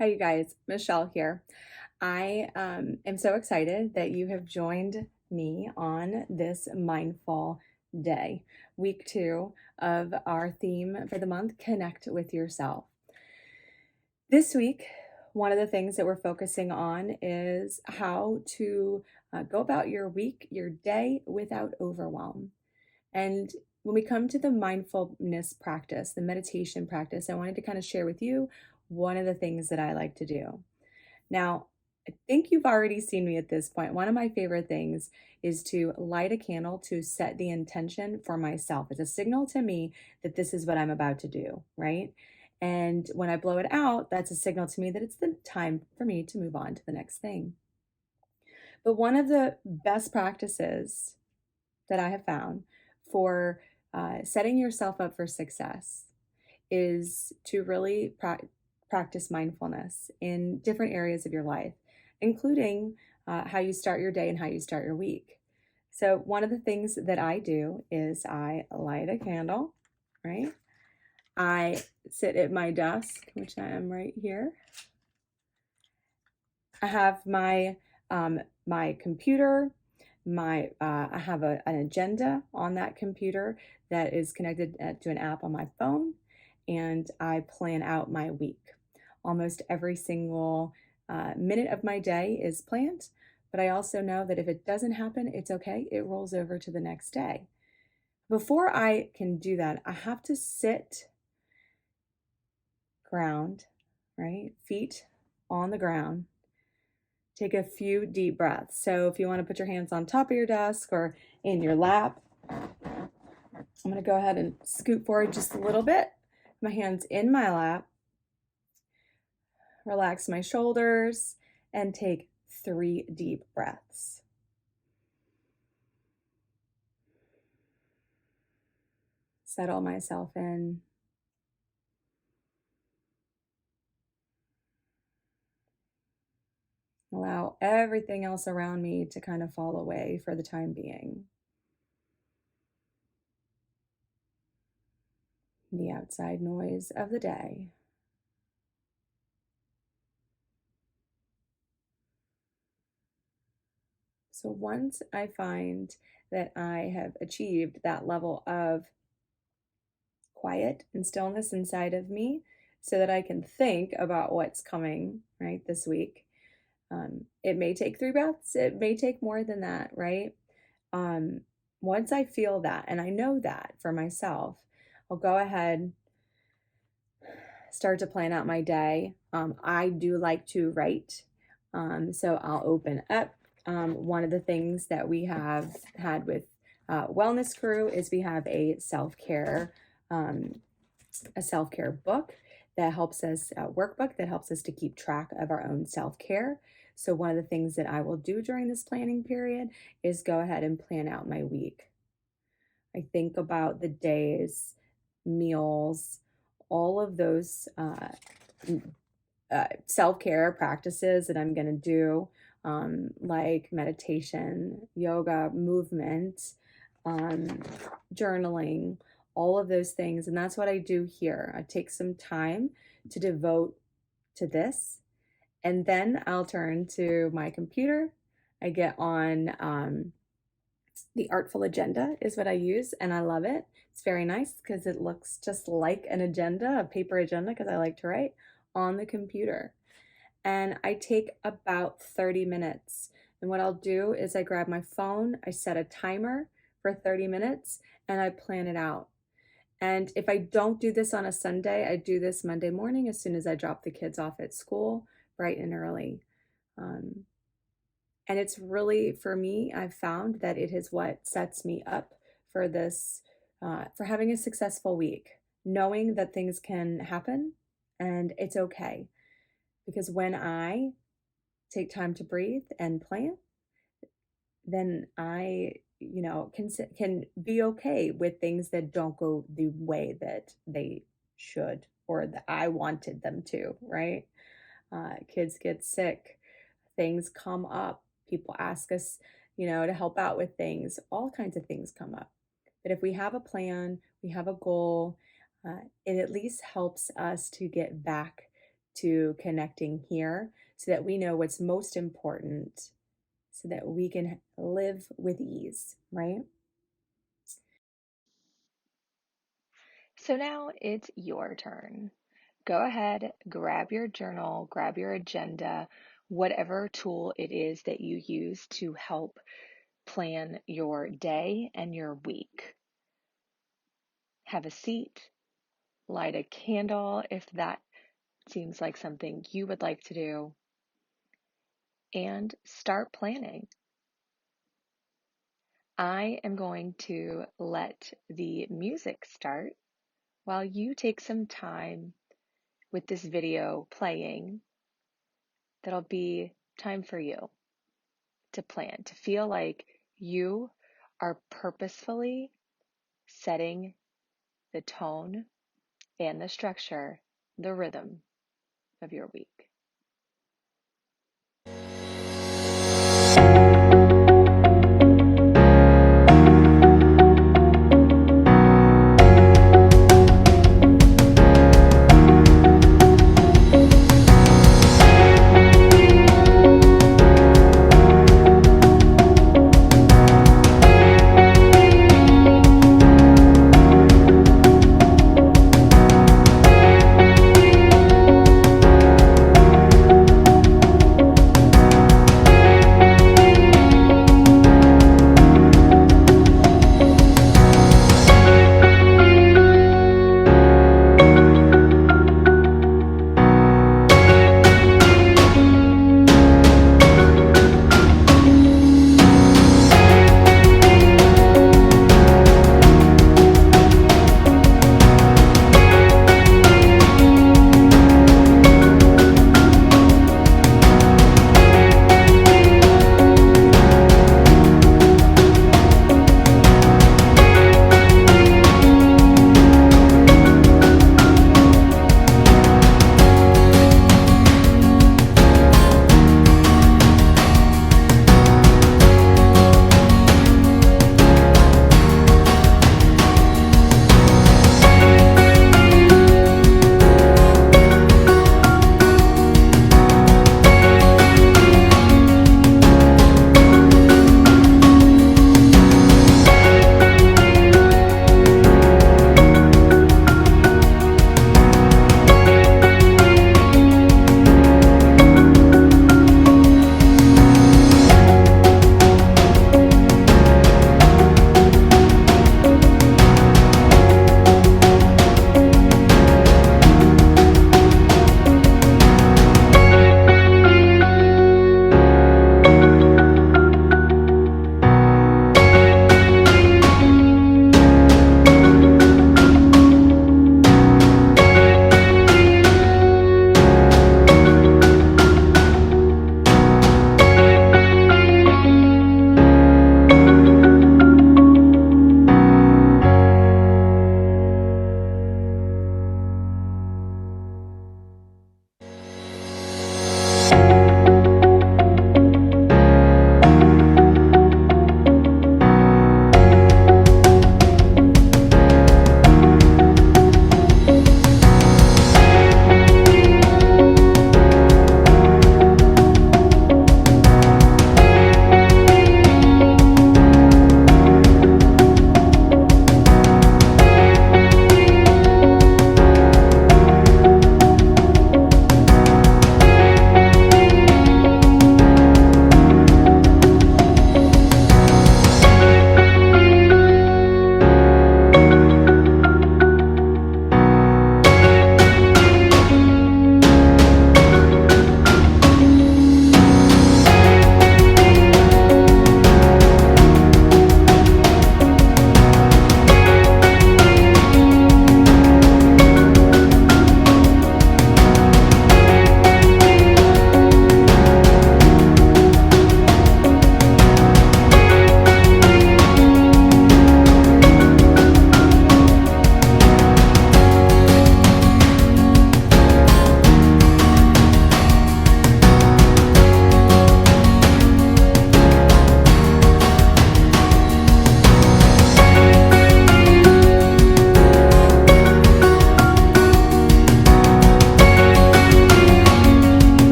Hi, you guys. Michelle here. I am so excited that you have joined me on this mindful day, week 2 of our theme for the month, Connect with Yourself. This week, one of the things that we're focusing on is how to go about your week, your day without overwhelm. And when we come to the mindfulness practice, the meditation practice, I wanted to kind of share with you one of the things that I like to do. Now, I think you've already seen me at this point. One of my favorite things is to light a candle to set the intention for myself. It's a signal to me that this is what I'm about to do, right? And when I blow it out, that's a signal to me that it's the time for me to move on to the next thing. But one of the best practices that I have found for setting yourself up for success is to really practice mindfulness in different areas of your life, including how you start your day and how you start your week. So, one of the things that I do is I light a candle, right? I sit at my desk, which I am right here. I have my computer. I have an agenda on that computer that is connected to an app on my phone, and I plan out my week. Almost every single minute of my day is planned, but I also know that if it doesn't happen, it's okay. It rolls over to the next day. Before I can do that, I have to sit, ground, right? Feet on the ground. Take a few deep breaths. So if you want to put your hands on top of your desk or in your lap, I'm going to go ahead and scoot forward just a little bit. My hands in my lap. Relax my shoulders and take 3 deep breaths. Settle myself in. Allow everything else around me to kind of fall away for the time being. The outside noise of the day. So once I find that I have achieved that level of quiet and stillness inside of me so that I can think about what's coming, right, this week. It may take 3 breaths, it may take more than that, right? Um, Once I feel that, and I know that for myself, I'll go ahead, start to plan out my day. I do like to write, so I'll open up. One of the things that we have had with Wellness Crew is we have um, a self-care book that helps us, a workbook that helps us to keep track of our own self-care. So one of the things that I will do during this planning period is go ahead and plan out my week. I think about the days, meals, all of those self-care practices that I'm going to do, like meditation, yoga, movement, journaling, all of those things. And that's what I do here. I take some time to devote to this, and then I'll turn to my computer. I get on the Artful Agenda is what I use, and I love it. It's very nice because it looks just like an agenda, a paper agenda, because I like to write on the computer. And I take about 30 minutes. And what I'll do is I grab my phone, I set a timer for 30 minutes, and I plan it out. And if I don't do this on a Sunday, I do this Monday morning as soon as I drop the kids off at school, bright and early. And it's really, for me, I've found that it is what sets me up for this, for having a successful week, knowing that things can happen and it's okay. Because when I take time to breathe and plan, then I, can be okay with things that don't go the way that they should or that I wanted them to, right? Kids get sick, things come up, people ask us, to help out with things, all kinds of things come up. But if we have a plan, we have a goal, it at least helps us to get back to connecting here so that we know what's most important so that we can live with ease, right? So now it's your turn. Go ahead, grab your journal, grab your agenda, whatever tool it is that you use to help plan your day and your week. Have a seat, light a candle if that seems like something you would like to do, and start planning. I am going to let the music start while you take some time with this video playing. That'll be time for you to plan, to feel like you are purposefully setting the tone and the structure, the rhythm of your week.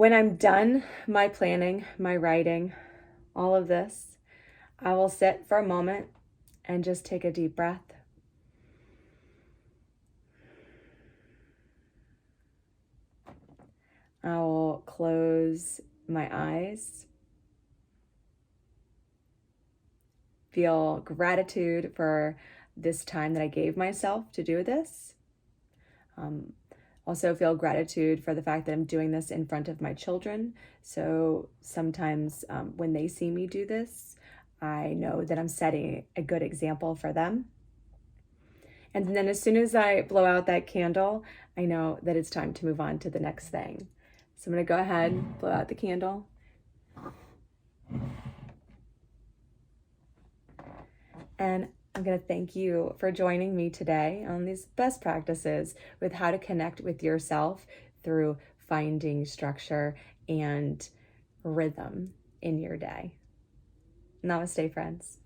When I'm done my planning, my writing, all of this, I will sit for a moment and just take a deep breath. I will close my eyes, feel gratitude for this time that I gave myself to do this. Also feel gratitude for the fact that I'm doing this in front of my children. So sometimes when they see me do this, I know that I'm setting a good example for them. And then as soon as I blow out that candle, I know that it's time to move on to the next thing. So I'm going to go ahead, blow out the candle. And I'm going to thank you for joining me today on these best practices with how to connect with yourself through finding structure and rhythm in your day. Namaste, friends.